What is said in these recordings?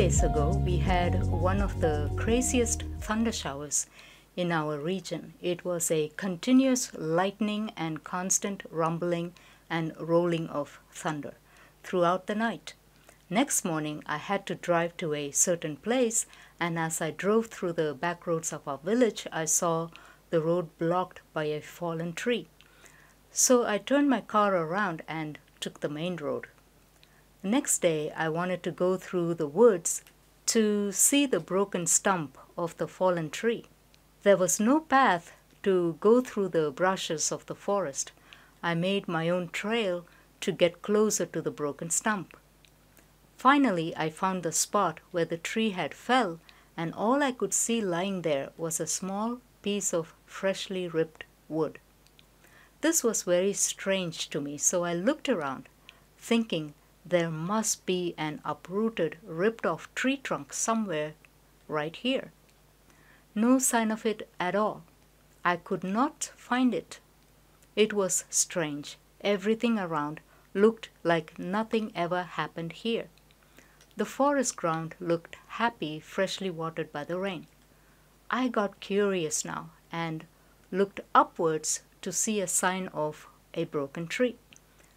days ago, we had one of the craziest thunder showers in our region. It was a continuous lightning and constant rumbling and rolling of thunder throughout the night. Next morning, I had to drive to a certain place, and as I drove through the back roads of our village, I saw the road blocked by a fallen tree. So I turned my car around and took the main road. The next day, I wanted to go through the woods to see the broken stump of the fallen tree. There was no path to go through the brushes of the forest. I made my own trail to get closer to the broken stump. Finally, I found the spot where the tree had fell, and all I could see lying there was a small piece of freshly ripped wood. This was very strange to me, so I looked around, thinking there must be an uprooted, ripped-off tree trunk somewhere right here. No sign of it at all. I could not find it. It was strange. Everything around looked like nothing ever happened here. The forest ground looked happy, freshly watered by the rain. I got curious now and looked upwards to see a sign of a broken tree.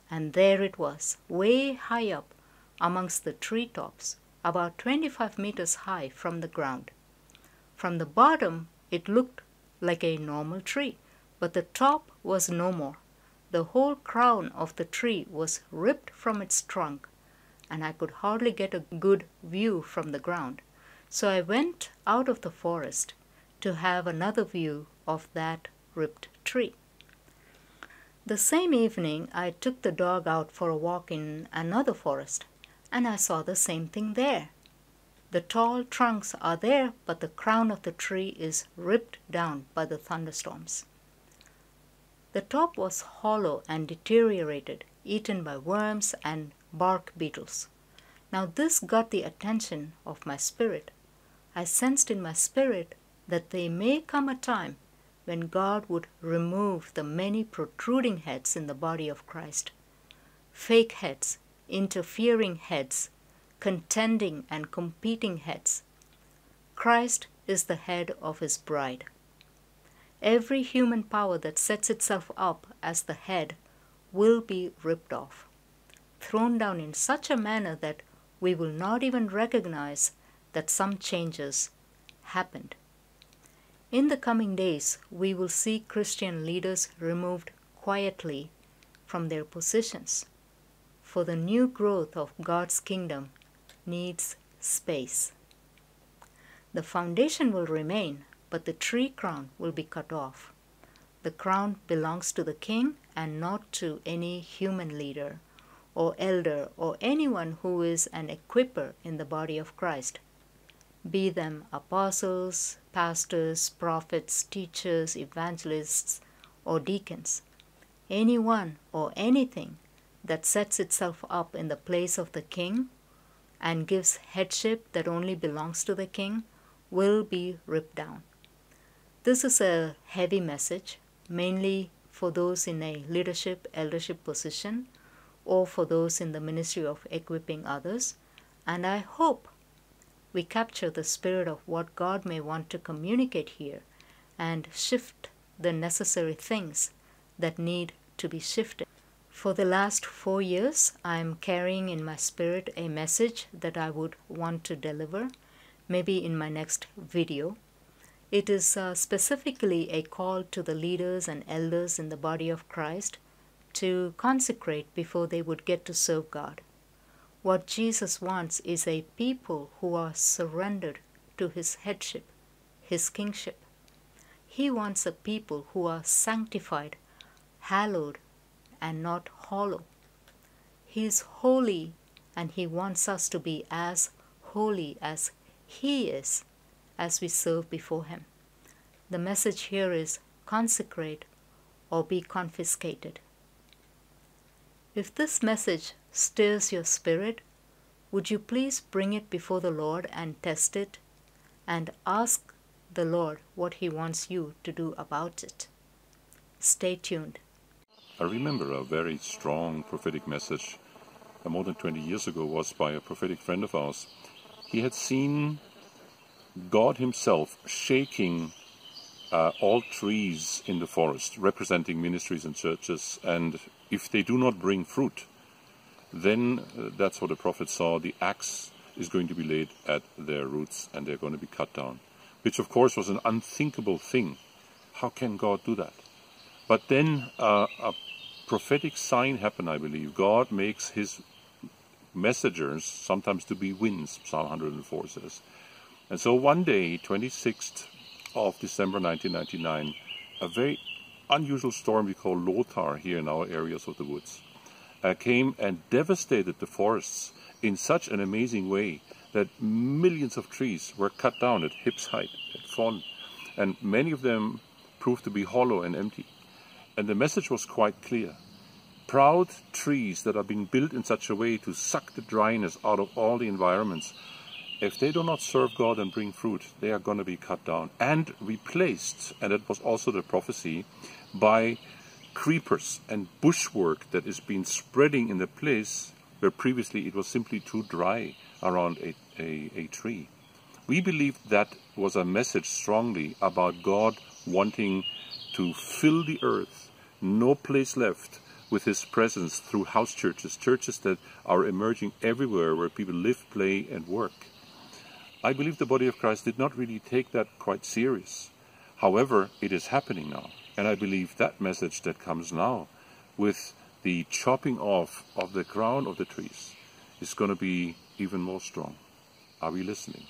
And there it was, way high up amongst the treetops, about 25 meters high from the ground. From the bottom, it looked like a normal tree, but the top was no more. The whole crown of the tree was ripped from its trunk, and I could hardly get a good view from the ground. So I went out of the forest to have another view of that ripped tree. The same evening, I took the dog out for a walk in another forest, and I saw the same thing there. The tall trunks are there, but the crown of the tree is ripped down by the thunderstorms. The top was hollow and deteriorated, eaten by worms and bark beetles. Now this got the attention of my spirit. I sensed in my spirit that there may come a time when God would remove the many protruding heads in the body of Christ. Fake heads, interfering heads, contending and competing heads. Christ is the head of his bride. Every human power that sets itself up as the head will be ripped off, thrown down in such a manner that we will not even recognize that some changes happened. In the coming days, we will see Christian leaders removed quietly from their positions, for the new growth of God's kingdom needs space. The foundation will remain, but the tree crown will be cut off. The crown belongs to the king and not to any human leader or elder or anyone who is an equiper in the body of Christ, be them apostles, pastors, prophets, teachers, evangelists, or deacons. Anyone or anything that sets itself up in the place of the king and gives headship that only belongs to the king will be ripped down. This is a heavy message, mainly for those in a leadership, eldership position, or for those in the ministry of equipping others, and I hope we capture the spirit of what God may want to communicate here and shift the necessary things that need to be shifted. For the last 4 years, I am carrying in my spirit a message that I would want to deliver, maybe in my next video. It is specifically a call to the leaders and elders in the body of Christ to consecrate before they would get to serve God. What Jesus wants is a people who are surrendered to his headship, his kingship. He wants a people who are sanctified, hallowed, and not hollow. He is holy, and he wants us to be as holy as he is as we serve before him. The message here is consecrate or be confiscated. If this message stirs your spirit, would you please bring it before the Lord and test it and ask the Lord what he wants you to do about it? Stay tuned. I remember a very strong prophetic message more than 20 years ago was by a prophetic friend of ours. he had seen God himself shaking all trees in the forest, representing ministries and churches, and if they do not bring fruit, then that's what the prophet saw, the axe is going to be laid at their roots and they're going to be cut down, which of course was an unthinkable thing. How can God do that? But then a prophetic sign happened, I believe. God makes his messengers sometimes to be winds, Psalm 104 says. And so one day, 26th of December 1999, a very unusual storm we call Lothar here in our areas of the woods came and devastated the forests in such an amazing way that millions of trees were cut down at hip's height, had fallen, and many of them proved to be hollow and empty. And the message was quite clear. Proud trees that are being built in such a way to suck the dryness out of all the environments, if they do not serve God and bring fruit, they are going to be cut down and replaced, and that was also the prophecy, by creepers and bushwork that is being spreading in the place where previously it was simply too dry around a tree. We believe that was a message strongly about God wanting to fill the earth, no place left, with his presence through house churches, churches that are emerging everywhere where people live, play and work. I believe the body of Christ did not really take that quite serious. However, it is happening now. And I believe that message that comes now with the chopping off of the crown of the trees is going to be even more strong. Are we listening?